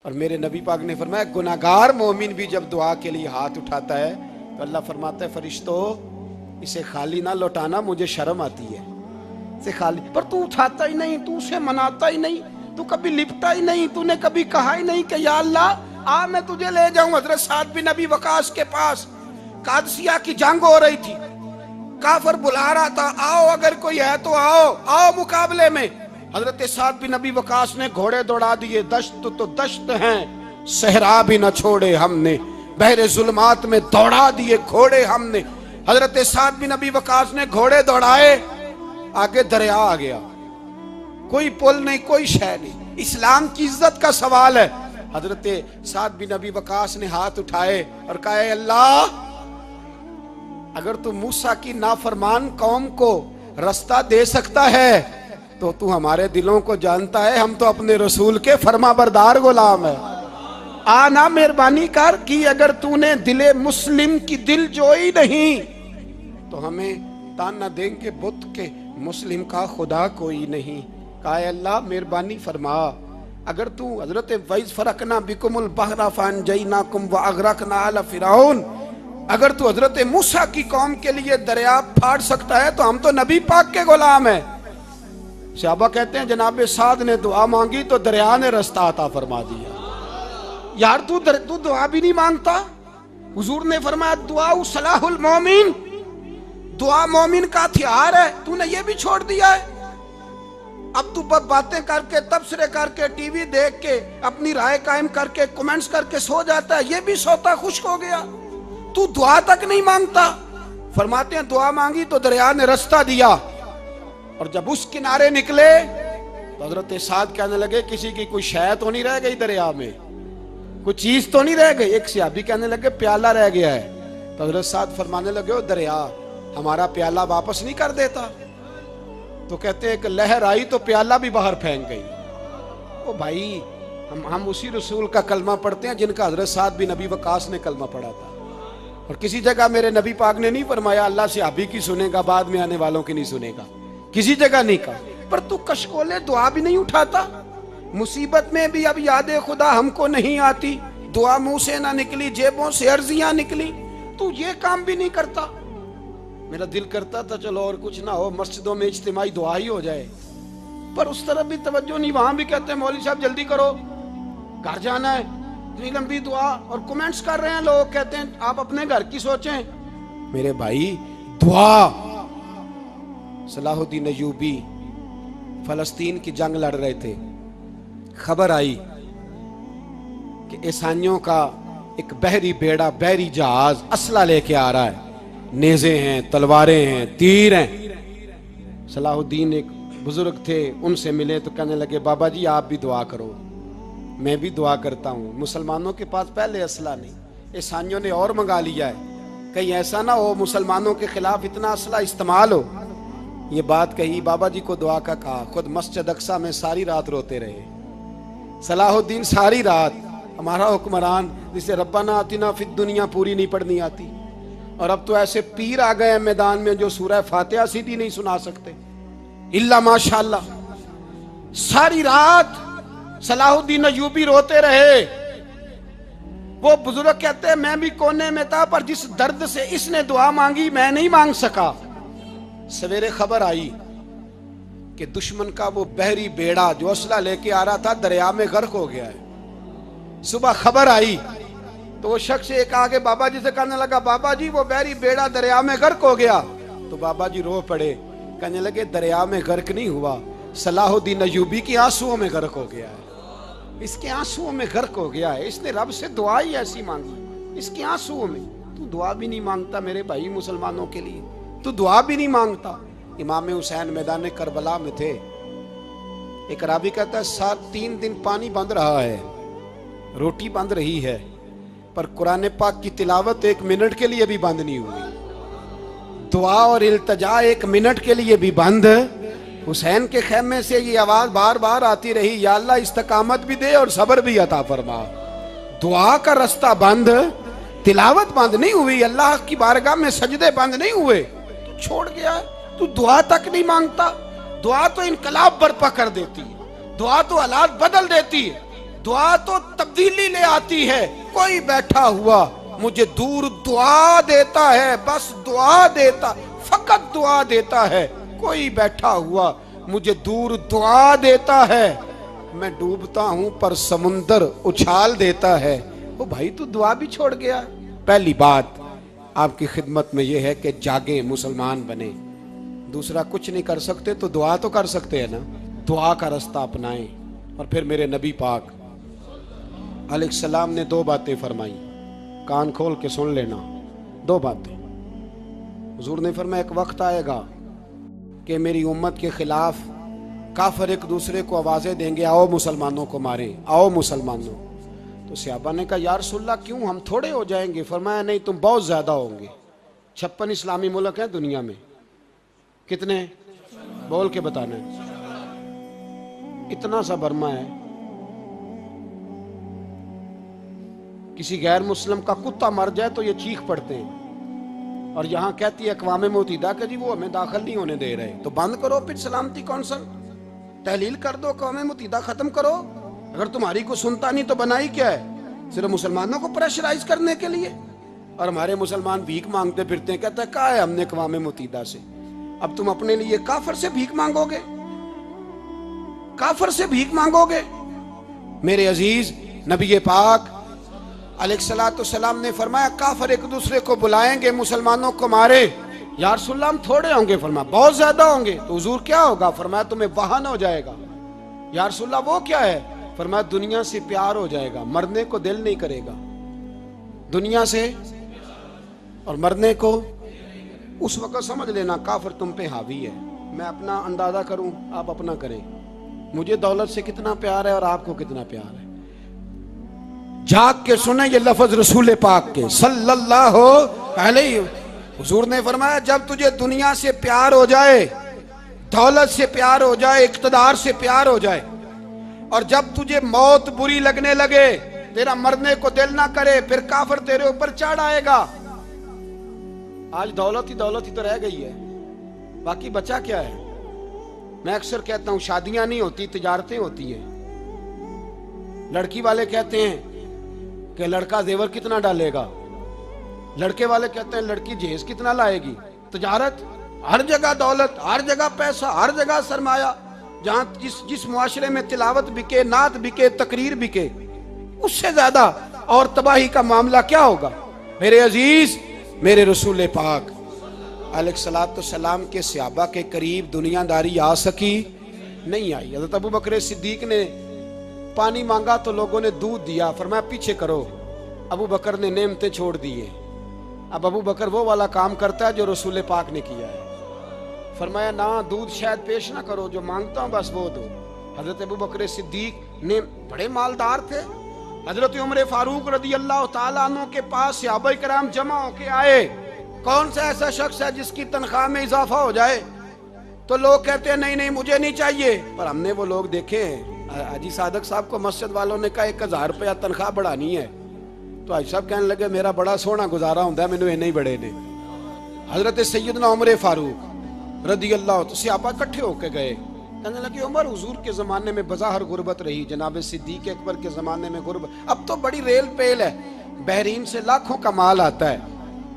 और मेरे नबी पाक ने फरमाया गुनाहगार मोमिन भी जब दुआ के लिए हाथ उठाता है तो अल्लाह फरमाता है फरिश्तों इसे खाली ना लौटाना, मुझे शर्म आती है इसे खाली। पर तू उठाता ही नहीं, तू उसे मनाता ही नहीं, तू कभी लिपटा ही नहीं, तूने कभी कहा ही नहीं कि या अल्लाह आ मैं तुझे ले जाऊं हजरत साद बिन नबी वकास के पास। कादसिया की जंग हो रही थी, काफर बुला रहा था, आओ अगर कोई है तो आओ, आओ मुकाबले में। हजरत साद बिन नबी वकास ने घोड़े दौड़ा दिए, दश्त तो दश्त हैं, सहरा भी न छोड़े हमने, बहरे जुल्मात में दौड़ा दिए घोड़े हमने। हजरत साद बिन नबी वकास ने घोड़े दौड़ाए, आगे दरिया आ गया, कोई पुल नहीं, कोई शय नहीं। इस्लाम की इज्जत का सवाल है। हजरत साद बिन नबी वकास ने हाथ उठाए और कहा अल्लाह अगर तू मूसा की नाफरमान कौम को रास्ता दे सकता है तो तू हमारे दिलों को जानता है, हम तो अपने रसूल के फरमाबरदार गुलाम है। आना मेहरबानी कर कि अगर तूने दिले मुस्लिम की दिल जोई नहीं तो हमें ताना देंगे बुत के मुस्लिम का खुदा कोई नहीं। कहा अल्लाह मेहरबानी फरमा, अगर तू हजरत वैज फरकना बिकुमुल बहरा फअनजयनाकुम व अगरकना आला फिरौन, अगर तू हजरत मूसा की कौम के लिए दरिया फाड़ सकता है तो हम तो नबी पाक के गुलाम है। सहाबा कहते हैं जनाब साद ने दुआ मांगी तो दरिया ने रास्ता अता फरमा दिया। यार तू दुआ भी नहीं मांगता। हुजूर ने फरमाया दुआ सलाहुल मोमिन, दुआ मोमिन का हथियार है, तूने ये भी छोड़ दिया है। अब तू बातें करके तबसरे करके टीवी देख के अपनी राय कायम करके कमेंट्स करके सो जाता है, ये भी सोता खुश्क हो गया। तू दुआ तक नहीं मांगता। फरमाते हैं दुआ मांगी तो दरिया ने रास्ता दिया, और जब उस किनारे निकले तो हजरत साद कहने लगे किसी की कोई शय तो नहीं रह गई दरिया में, कोई चीज तो नहीं रह गई। एक सहाबी कहने लगे प्याला रह गया है। तो हजरत साद फरमाने लगे ओ दरिया हमारा प्याला वापस नहीं कर देता। तो कहते हैं कि लहर आई तो प्याला भी बाहर फेंक गई। ओ भाई हम उसी रसूल का कलमा पढ़ते हैं जिनका हजरत साद बिन नबी वकास ने कलमा पढ़ा था। और किसी जगह मेरे नबी पाक ने नहीं फरमाया अल्लाह से अभी की सुनेगा बाद में आने वालों की नहीं सुनेगा, किसी जगह नहीं कहा। पर तू कशकोले दुआ भी नहीं उठाता। मुसीबत में भी अब यादे खुदा हमको नहीं आती, दुआ मुंह से ना निकली जेबों से अर्जियां निकली, तू ये काम भी नहीं करता। मेरा दिल करता था चलो और कुछ ना हो, मस्जिदों में इज्तिमाई दुआ ही हो जाए, पर उस तरफ भी तवज्जो नहीं। वहां भी कहते हैं मौलवी साहब जल्दी करो घर जाना है, इतनी लंबी दुआ। और कमेंट्स कर रहे हैं लोग, कहते हैं आप अपने घर की सोचें। मेरे भाई दुआ, सलाहुद्दीन अय्यूबी फलस्तीन की जंग लड़ रहे थे, खबर आई कि ईसाइयों का एक बहरी बेड़ा बहरी जहाज असला लेके आ रहा है, नेज़े हैं, तलवारें हैं, तीर हैं। सलाहुद्दीन एक बुजुर्ग थे, उनसे मिले तो कहने लगे बाबा जी आप भी दुआ करो। मैं भी दुआ करता हूँ। मुसलमानों के पास पहले असला नहीं, ईसाइयों ने और मंगा लिया है, कहीं ऐसा ना हो मुसलमानों के खिलाफ इतना असला इस्तेमाल हो। ये बात कही, बाबा जी को दुआ का कहा, खुद मस्जिद अक्सा में सारी रात रोते रहे। सलाहुद्दीन सारी रात, हमारा हुक्मरान जिसे रब्बाना आतिना फिद दुनिया पूरी नहीं पढ़नी आती, और अब तो ऐसे पीर आ गए मैदान में जो सूरह फातिहा सीधी नहीं सुना सकते इल्ला माशाअल्लाह। सारी रात सलाहुद्दीन अय्यूबी रोते रहे। वो बुजुर्ग कहते हैं मैं भी कोने में था, पर जिस दर्द से इसने दुआ मांगी मैं नहीं मांग सका। सवेरे खबर आई कि दुश्मन का वो बहरी बेड़ा जो असला लेके आ रहा था दरिया में गर्क हो गया है। सुबह खबर आई तो वो शख्स एक आगे बाबा जी से कहने लगा बाबा जी वो बहरी बेड़ा दरिया में गर्क हो गया। तो बाबा जी रो पड़े, कहने लगे दरिया में गर्क नहीं हुआ, सलाहुद्दीन अय्यूबी के आंसुओं में गर्क हो गया है, इसके आंसुओं में गर्क हो गया है, इसने रब से दुआ ही ऐसी मांगी इसके आंसुओं में। तू दुआ भी नहीं मांगता मेरे भाई मुसलमानों के लिए, तू दुआ भी नहीं मांगता। इमाम हुसैन मैदान करबला में थे, एक रावी कहता है 3 दिन पानी बंद रहा है, रोटी बंद रही है, पर कुरान पाक की तिलावत 1 मिनट के लिए भी बंद नहीं हुई, दुआ और इल्तजा 1 मिनट के लिए भी बंद। हुसैन के खेमे से ये आवाज बार बार आती रही, या अल्लाह इस्तकामत भी दे और सब्र भी अता फरमा। दुआ का रास्ता बंद, तिलावत बंद नहीं हुई, अल्लाह की बारगाह में सजदे बंद नहीं हुए, तू छोड़ गया, तू दुआ तक नहीं मांगता। दुआ तो इनकलाब बर्पा कर देती है, दुआ तो हालात बदल देती है, दुआ तो तब्दीली ले आती है। कोई बैठा हुआ मुझे दूर दुआ देता है, बस दुआ देता, फकत दुआ देता है। कोई बैठा हुआ मुझे दूर दुआ देता है, मैं डूबता हूं पर समुंदर उछाल देता है। ओ भाई तू दुआ भी छोड़ गया। पहली बात आपकी खिदमत में यह है कि जागे, मुसलमान बने। दूसरा कुछ नहीं कर सकते तो दुआ तो कर सकते हैं ना, दुआ का रास्ता अपनाएं। और फिर मेरे नबी पाक अलैहिस्सलाम ने दो बातें फरमाई, कान खोल के सुन लेना। दो बातें हुजूर ने फरमाया, एक वक्त आएगा कि मेरी उम्मत के खिलाफ काफिर एक दूसरे को आवाजें देंगे, आओ मुसलमानों को मारें, आओ मुसलमानों। तो सहाबा ने कहा, या रसूलल्लाह क्यों, हम थोड़े हो जाएंगे? फरमाया, नहीं, तुम बहुत ज्यादा होंगे। 56 इस्लामी मुल्क हैं दुनिया में, कितने बोल के बताना है? इतना सा बर्मा है, किसी गैर मुस्लिम का कुत्ता मर जाए तो ये चीख पड़ते हैं। और यहां कहती है अक़वाम मुत्तहिदा कि जी वो हमें दाखिल नहीं होने दे रहे। तो बंद करो फिर सलामती कौंसिल, तहलील कर दो, अक़वाम मुत्तहिदा खत्म करो। अगर तुम्हारी को सुनता नहीं तो बनाई क्या है? सिर्फ मुसलमानों को प्रेशराइज करने के लिए। और हमारे मुसलमान भीख मांगते फिरते हैं, कहते हैं कहा है हमने अक़वाम मुत्तहिदा से। अब तुम अपने लिए काफिर से भीख मांगोगे, काफिर से भीख मांगोगे? मेरे अजीज नबी पाक अलैहिस्सलाम ने फरमाया, काफिर एक दूसरे को बुलाएंगे, मुसलमानों को मारे। या रसूलल्लाह हम थोड़े होंगे? फरमाया बहुत ज्यादा होंगे। तो हुजूर क्या होगा? फरमाया तुम्हें वाहन हो जाएगा। या रसूलल्लाह वो क्या है? फरमाया दुनिया से प्यार हो जाएगा, मरने को दिल नहीं करेगा। दुनिया से और मरने को उस वक्त समझ लेना काफिर तुम पे हावी है। मैं अपना अंदाजा करूं, आप अपना करें। मुझे दौलत से कितना प्यार है और आपको कितना प्यार है। जाग के सुने ये लफ्ज रसूल पाक के सल्लल्लाहु अलैहि। हुजूर ने फरमाया जब तुझे दुनिया से प्यार हो जाए, दौलत से प्यार हो जाए, इक़्तिदार से प्यार हो जाए, और जब तुझे मौत बुरी लगने लगे, तेरा मरने को दिल ना करे, फिर काफिर तेरे ऊपर चढ़ आएगा। आज दौलत ही तो रह गई है, बाकी बचा क्या है? मैं अक्सर कहता हूं शादियां नहीं होती, तिजारतें होती हैं। लड़की वाले कहते हैं कि लड़का जेवर कितना डालेगा, लड़के वाले कहते हैं लड़की जहेज कितना लाएगी। तिजारत, हर जगह दौलत, हर जगह पैसा, हर जगह सरमाया। जहां जिस मुआशरे में तिलावत बिके, नात बिके, तकरीर बिके, उससे ज्यादा और तबाही का मामला क्या होगा? मेरे अजीज, मेरे रसूल पाक अलैहिस्सलाम के सहाबा के करीब दुनियादारी आ सकी? नहीं आई। हज़रत अबू बकर सिद्दीक ने पानी मांगा तो लोगों ने दूध दिया, फरमाया पीछे करो। अबू बकर ने नेमतें छोड़ दिए। अब अबू बकर वो वाला काम करता है जो रसूल पाक ने किया है। फरमाया ना, दूध शायद पेश ना करो, जो मांगता हूं बस वो दो। हजरत अबू बकर सिद्दीक ने बड़े मालदार थे। हजरत उमर फारूक रदी अल्लाह तआला अन्हु के पास सहाबा किराम जमा होके आए। कौन सा ऐसा शख्स है जिसकी तनख्वाह में इजाफा हो जाए? तो लोग कहते हैं नहीं नहीं मुझे नहीं चाहिए। पर हमने वो लोग देखे हैं, हाजी सादक साहब को मस्जिद वालों ने कहा 1000 रुपया तनख्वाह बढ़ानी है, तो हाजी साहब कहने लगे मेरा बड़ा सोहना गुजारा होंगे, मैंने इन्ने ही बड़े ने। हजरत सैयदना उमर फारूक रदी अल्लाह तो सहाबा इकट्ठे होके गए, कहने लगे उमर हुजूर के जमाने में बज़ाहिर गुर्बत रही, जनाब सिद्दीक अकबर के जमाने में गुर्बत, अब तो बड़ी रेल पेल है, बहरीन से लाखों का माल आता है,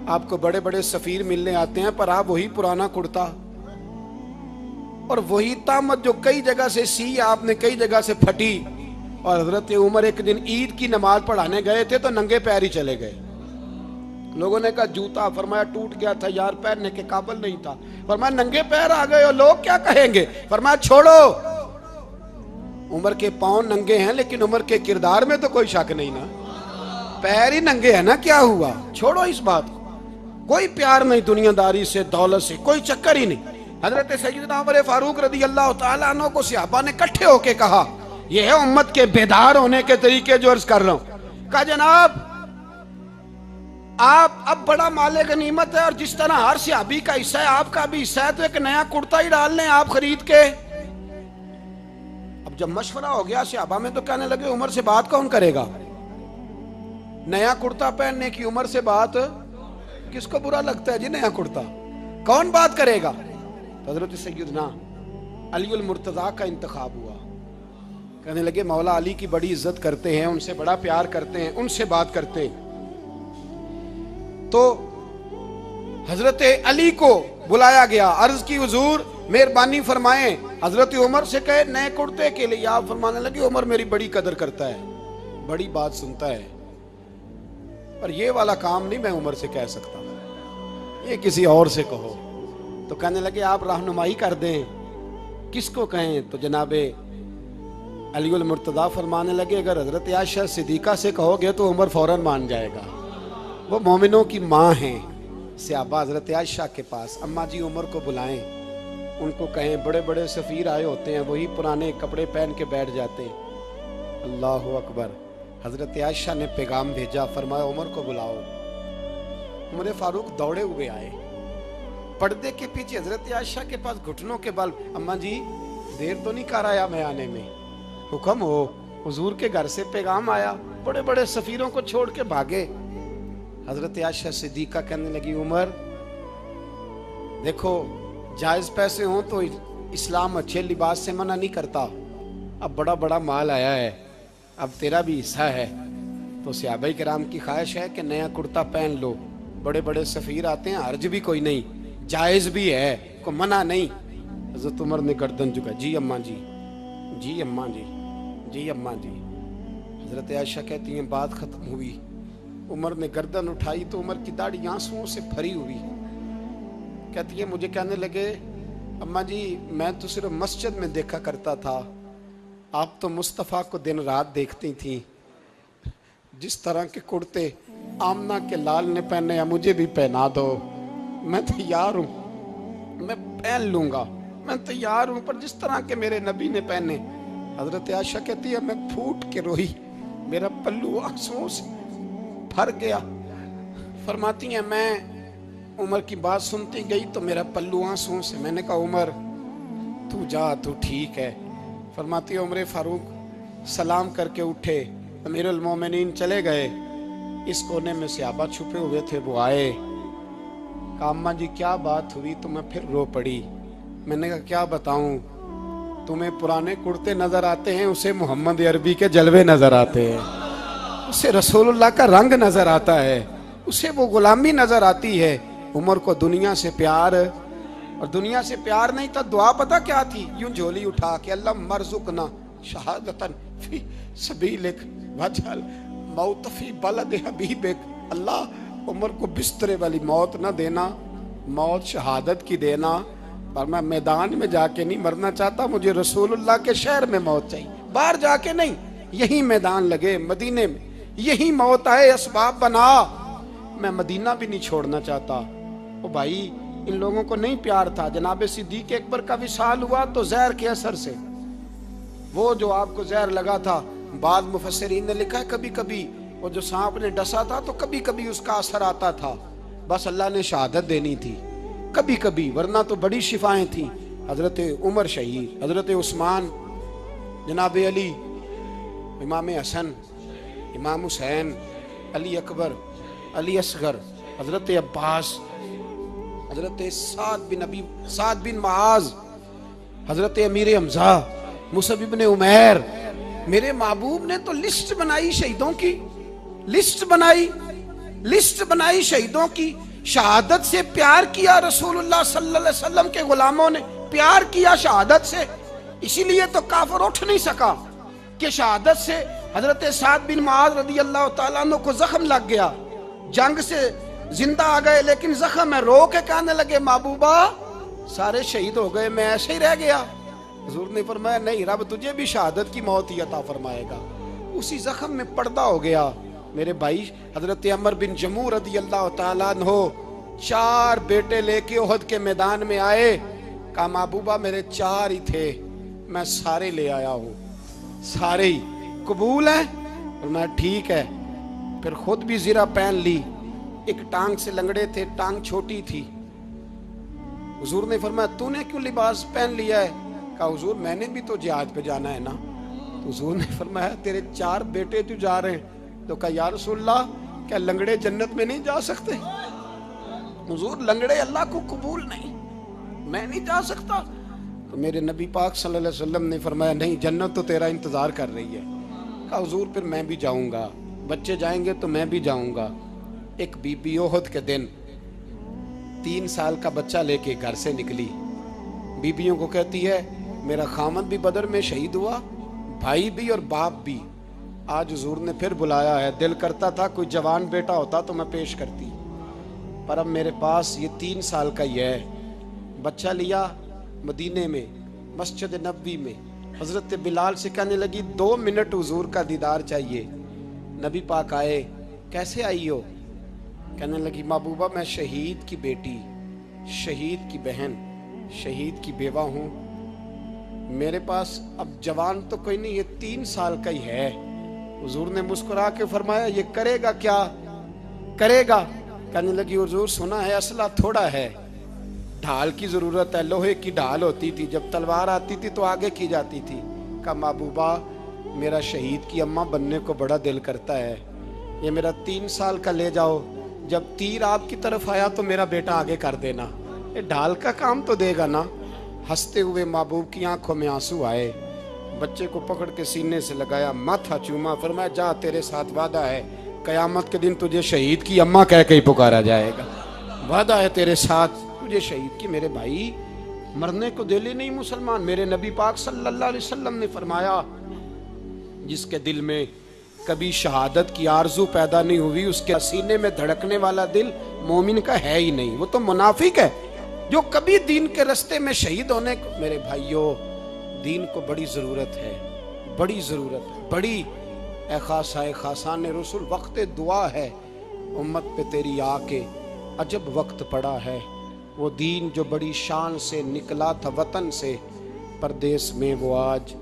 आपको बड़े बड़े सफीर मिलने आते हैं, पर आप वही पुराना कुर्ता और वही तामत जो कई जगह से सी आपने, कई जगह से फटी। और हजरत उमर एक दिन ईद की नमाज पढ़ाने गए थे तो नंगे पैर ही चले गए। लोगों ने कहा जूता, फरमाया टूट गया था यार, पहनने के काबिल नहीं था। फरमाया नंगे पैर आ गए हो, लोग क्या कहेंगे? फरमाया छोड़ो, उमर के पांव नंगे हैं लेकिन उमर के किरदार में तो कोई शक नहीं ना, पैर ही नंगे है ना, क्या हुआ? छोड़ो इस बात को, कोई प्यार नहीं दुनियादारी से, दौलत से, कोई चक्कर ही नहीं। हजरत सैयदना उमर फारूक रदी अल्लाह तआला अन्हु को सहाबा ने इकट्ठे होके कहा, यह है उम्मत के बेदार होने के तरीके जो अर्ज कर रहा हूं। कहा जनाब आप अब बड़ा माले गनीमत है, और जिस तरह हर सहाबी का हिस्सा है आपका भी हिस्सा है, तो एक नया कुर्ता ही डाल लें आप खरीद के। अब जब मशवरा हो गया सहाबा में तो कहने लगे उमर से बात कौन करेगा? नया कुर्ता पहनने की उमर से बात किसको बुरा लगता है जी? नया कुर्ता कौन बात करेगा? हजरत सैयदना अली अल मुर्तजा का इंतखाब हुआ। कहने लगे मौला अली की बड़ी इज्जत करते हैं, उनसे बड़ा प्यार करते हैं, उनसे बात करते हैं। तो हजरत अली को बुलाया गया, अर्ज की हुजूर मेहरबानी फरमाएं। हजरत उमर से कहे नए कुर्ते के लिए। आप फरमाने लगे उमर मेरी बड़ी कदर करता है, बड़ी बात सुनता है, पर ये वाला काम नहीं मैं उमर से कह सकता, ये किसी और से कहो। तो कहने लगे आप रहनुमाई कर दें, किसको कहें? तो जनाबे अलीउल मुर्तदा फरमाने लगे अगर हजरत आयशा सिद्दीका से कहोगे तो उमर फौरन मान जाएगा, वो मोमिनों की माँ हैं। सहाबा हजरत आयशा के पास, अम्मा जी उमर को बुलाएं, उनको कहें बड़े बड़े सफ़ीर आए होते हैं, वही पुराने कपड़े पहन के बैठ जाते हैं। अल्लाह अकबर। हजरत आयशा ने पैगाम भेजा, फरमाया उमर को बुलाओ। उमर फारूक दौड़े हुए आए, पर्दे के पीछे हजरत आयशा के पास घुटनों के बल, अम्मा जी देर तो नहीं कर आया मैं आने में? हुक्म हो, हुजूर के घर से पैगाम आया, बड़े बड़े सफीरों को छोड़ के भागे। हजरत आयशा सिद्दीका कहने लगी उमर देखो जायज पैसे हो तो इस्लाम अच्छे लिबास से मना नहीं करता, अब बड़ा बड़ा माल आया है, अब तेरा भी हिस्सा है, तो सहाबाए किराम की ख्वाहिश है कि नया कुर्ता पहन लो, बड़े बड़े सफीर आते हैं, हर्ज भी कोई नहीं, जायज भी है, को मना नहीं। हजरत उमर ने गर्दन झुका, जी अम्मा जी, जी अम्मा जी, जी अम्मा जी। हजरत आयशा कहती हैं बात खत्म हुई, उमर ने गर्दन उठाई तो उमर की दाढ़ी आंसुओं से भरी हुई। कहती है मुझे कहने लगे अम्मा जी मैं तो सिर्फ मस्जिद में देखा करता था, आप तो मुस्तफ़ा को दिन रात देखती थी, जिस तरह के कुर्ते आमना के लाल ने पहने हैं मुझे भी पहना दो, मैं तैयार हूँ, मैं पहन लूंगा, मैं तैयार हूँ, पर जिस तरह के मेरे नबी ने पहने। हजरत आयशा कहती है मैं फूट के रोई, मेरा पल्लू आंसुओं से भर गया। फरमाती है मैं उमर की बात सुनती गई तो मेरा पल्लू आंसुओं से, मैंने कहा उमर तू जा, तू ठीक है। फरमाती है उमर फारूक सलाम करके उठे, अमीरुल मोमिनीन चले गए, इस कोने में सहाबा छुपे हुए थे, वो आए, कहा अम्मा जी क्या बात हुई? तो मैं फिर रो पड़ी। मैंने कहा क्या बताऊं, तुम्हें पुराने कुर्ते नजर आते हैं, उसे मोहम्मद अरबी के जलवे नजर आते हैं, उसे रसूलुल्लाह का रंग नजर आता है, उसे वो गुलामी नजर आती है। उमर को दुनिया से प्यार, और दुनिया से प्यार नहीं था, दुआ पता क्या थी? यूं झोली उठा के अल्लाह मरजुकना शहादतन फी सबीलिक वजल मौत फी बलद हबीबिक। अल्लाह उमर को बिस्तरे वाली मौत ना देना, मौत शहादत की देना, पर मैं मैदान में जाके नहीं मरना चाहता, मुझे रसूलुल्लाह के शहर में मौत चाहिए, बाहर जाके नहीं, यही मैदान लगे मदीने में, यही मौत आए, असबाब बना, मैं मदीना भी नहीं छोड़ना चाहता। ओ भाई इन लोगों को नहीं प्यार था। जनाब सिद्दीक अकबर का विसाल हुआ तो जहर के असर से, वो जो आपको जहर लगा था, बाद मुफस्सिरीन ने लिखा है कभी कभी वो जो सांप ने डसा था तो कभी कभी उसका असर आता था, बस अल्लाह ने शहादत देनी थी कभी कभी, वरना तो बड़ी शिफाएं थी। हजरत उमर शहीद, हजरत उस्मान, जनाब अली, इमाम हसन, इमाम हुसैन, अली अकबर, अली असगर, हजरत अब्बास, हजरत साद बिन माज, हजरत अमीर हमजा, मुसअब इब्ने उमैर। मेरे महबूब ने तो लिस्ट बनाई शहीदों की, लिस्ट बनाई शहीदों की। शहादत से प्यार किया रसूलुल्लाह सल्लल्लाहु अलैहि वसल्लम के गुलामों ने, प्यार किया शहादत से, इसीलिए तो काफिर उठ नहीं सका कि शहादत से हजरत साद बिन माज रदी अल्लाह तआला अन्हु को जख्म लग गया, जंग से जिंदा आ गए लेकिन जख्म है, रो के कहने लगे महबूबा सारे शहीद हो गए, मैं ऐसे ही रह गया। हुजूर ने फरमाया नहीं, रब तुझे भी शहादत की मौत ही अता फरमाएगा। उसी जख्म में पर्दा हो गया। मेरे भाई हजरत अमर बिन जमू रदी अल्लाह तआला अन्हु 4 बेटे लेके ओहद के मैदान में आए, कहा महबूबा मेरे 4 ही थे, मैं सारे ले आया हूँ, सारे ही कबूल है? और मैं ठीक है। फिर खुद भी जीरा पहन ली, एक टांग से लंगड़े थे, टांग छोटी थी। हुजूर ने फरमाया तूने क्यों लिबास पहन लिया है? कहा हुजूर मैंने भी तो जिहाद पे जाना है ना। तो हुजूर ने फरमाया तेरे 4 बेटे तो जा रहे हैं। तो कहा या रसूलल्लाह क्या लंगड़े जन्नत में नहीं जा सकते? हुजूर लंगड़े अल्लाह को कबूल नहीं, मैं नहीं जा सकता। तो मेरे नबी पाक सल्लल्लाहु अलैहि वसल्लम ने फरमाया नहीं, जन्नत तो तेरा इंतज़ार कर रही है। कहा हुजूर फिर मैं भी जाऊँगा, बच्चे जाएंगे तो मैं भी जाऊँगा। एक बीबी ओहद के दिन 3 साल का बच्चा लेके घर से निकली। बीबियों को कहती है मेरा खामद भी बदर में शहीद हुआ, भाई भी और बाप भी। आज हुजूर ने फिर बुलाया है। दिल करता था कोई जवान बेटा होता तो मैं पेश करती, पर अब मेरे पास ये 3 साल का ही है। बच्चा लिया मदीने में, मस्जिद नबवी में। हज़रत बिलाल से कहने लगी 2 मिनट हुजूर का दीदार चाहिए। नबी पाक आए, कैसे आई हो? कहने लगी महबूबा मैं शहीद की बेटी, शहीद की बहन, शहीद की बेवा हूँ। मेरे पास अब जवान तो कोई नहीं, ये 3 साल का ही है। हुजूर ने मुस्कुरा के फरमाया ये करेगा क्या करेगा? कहने लगी हुजूर सुना है असला थोड़ा है, ढाल की जरूरत है। लोहे की ढाल होती थी, जब तलवार आती थी तो आगे की जाती थी। कहा महबूबा मेरा शहीद की अम्मा बनने को बड़ा दिल करता है, ये मेरा 3 साल का ले जाओ, जब तीर आपकी तरफ आया तो मेरा बेटा आगे कर देना, ये ढाल का काम तो देगा ना। हंसते हुए महबूब की आंखों में आंसू आए। बच्चे को पकड़ के सीने से लगाया, माथा चूमा, फरमाया जा तेरे साथ वादा है, कयामत के दिन तुझे शहीद की अम्मा कह के ही पुकारा जाएगा। वादा है तेरे साथ, तुझे शहीद की। मेरे भाई मरने को दिल ही नहीं मुसलमान। मेरे नबी पाक सल्लल्लाहु अलैहि वसल्लम ने फरमाया जिसके दिल में कभी शहादत की आरजू पैदा नहीं हुई, उसके सीने में धड़कने वाला दिल मोमिन का है ही नहीं, वो तो मुनाफिक है। जो कभी दीन के रास्ते में शहीद होने को, मेरे भाइयों दीन को बड़ी ज़रूरत है, बड़ी ज़रूरत है, बड़ी ए खासान रसूल वक्त दुआ है। उम्मत पे तेरी आके अजब वक्त पड़ा है। वो दीन जो बड़ी शान से निकला था वतन से परदेश में, वो आज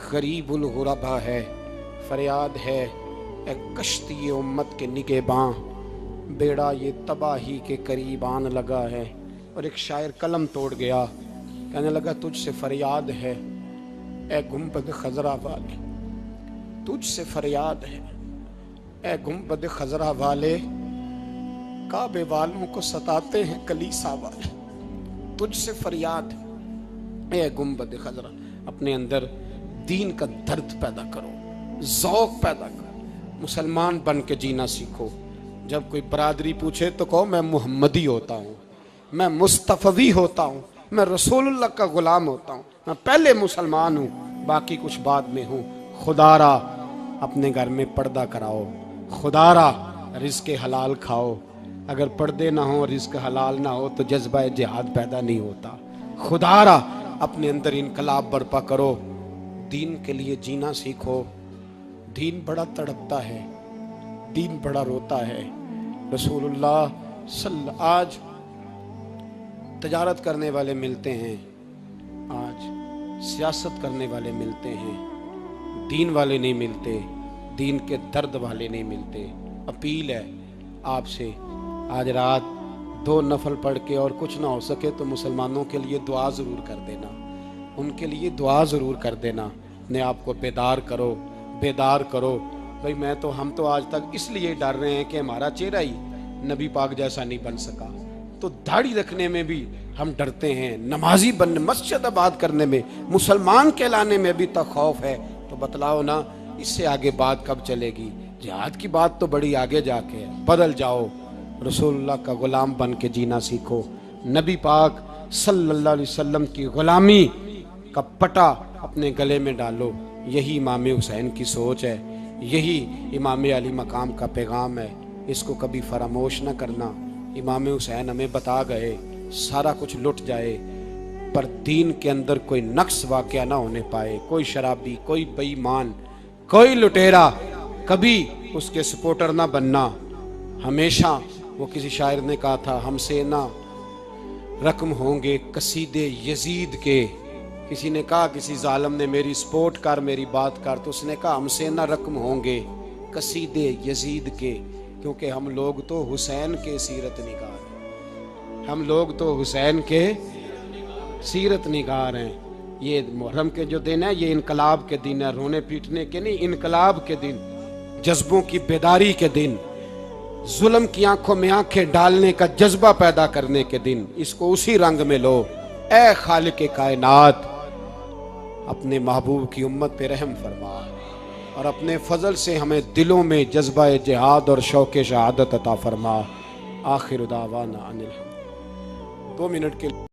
गरीबुल गुरबा है। फरियाद है ए कश्ती उम्मत के निगेबां, बेड़ा ये तबाही के करीब आन लगा है। और एक शायर कलम तोड़ गया, कहने लगा तुझसे फरियाद है ए गुंबद खजरा वाले, तुझसे फरियाद है ए गुंबद खजरा वाले, काबे वालों को सताते हैं कलीसा वाले। तुझसे फरियाद ए गुंबद खजरा। अपने अंदर दीन का दर्द पैदा करो, ज़ौक़ पैदा करो, मुसलमान बन के जीना सीखो। जब कोई बरादरी पूछे तो कहो मैं मुहम्मदी होता हूँ, मैं मुस्तफ़वी होता हूँ, मैं रसूलुल्लाह का गुलाम होता हूँ, मैं पहले मुसलमान हूँ, बाकी कुछ बाद में हूँ। खुदारा अपने घर में पर्दा कराओ, खुदारा रिज़्क़ हलाल खाओ। अगर पर्दे ना हो, रिज़्क़ हलाल ना हो तो जज्बा जिहाद पैदा नहीं होता। खुदारा अपने अंदर इनकलाब बर्पा करो, दीन के लिए जीना सीखो। दीन बड़ा तड़पता है, दीन बड़ा रोता है। रसूलुल्लाह आज तजारत करने वाले मिलते हैं, आज सियासत करने वाले मिलते हैं, दीन वाले नहीं मिलते, दीन के दर्द वाले नहीं मिलते। अपील है आपसे, आज रात 2 नफल पढ़ के और कुछ ना हो सके तो मुसलमानों के लिए दुआ ज़रूर कर देना, उनके लिए दुआ ज़रूर कर देना। अपने आप को बेदार करो, बेदार करो। भाई मैं तो हम तो आज तक इसलिए डर रहे हैं कि हमारा चेहरा ही नबी पाक जैसा नहीं बन सका, तो दाढ़ी रखने में भी हम डरते हैं, नमाजी बनने, मस्जिद आबाद करने में, मुसलमान कहलाने में भी तो खौफ है। तो बतलाओ ना, इससे आगे बात कब चलेगी? जिहाद की बात तो बड़ी आगे जाके है। बदल जाओ, रसूलुल्लाह का गुलाम बन के जीना सीखो। नबी पाक सल्लल्लाहु अलैहि वसल्लम की गुलामी का पटा अपने गले में डालो। यही इमाम हुसैन की सोच है, यही इमाम अली मकाम का पैगाम है। इसको कभी फरामोश न करना। इमाम हुसैन हमें बता गए सारा कुछ लुट जाए पर दीन के अंदर कोई नक्स वाक़या ना होने पाए। कोई शराबी, कोई बेईमान, कोई लुटेरा कभी उसके सपोर्टर ना बनना। हमेशा वो किसी शायर ने कहा था, हमसे ना रकम होंगे कसीदे यजीद के। किसी ने कहा, किसी जालिम ने मेरी सपोर्ट कर, मेरी बात कर, तो उसने कहा हमसे ना रकम होंगे कसीदे यजीद के, क्योंकि हम लोग तो हुसैन के सीरत निगार हैं, हम लोग तो हुसैन के सीरत निगार हैं। ये मुहर्रम के जो दिन है, ये इनकलाब के दिन है, रोने पीटने के नहीं, इनकलाब के दिन, जज्बों की बेदारी के दिन, जुल्म की आंखों में आंखें डालने का जज्बा पैदा करने के दिन। इसको उसी रंग में लो। ए खालिक कायनात, अपने महबूब की उम्मत पे रहम फरमा और अपने फजल से हमें दिलों में जज्बा जिहाद और शौक़ शहादत अता फरमा। आखिर दावाना अनिल हम्द। 2 मिनट के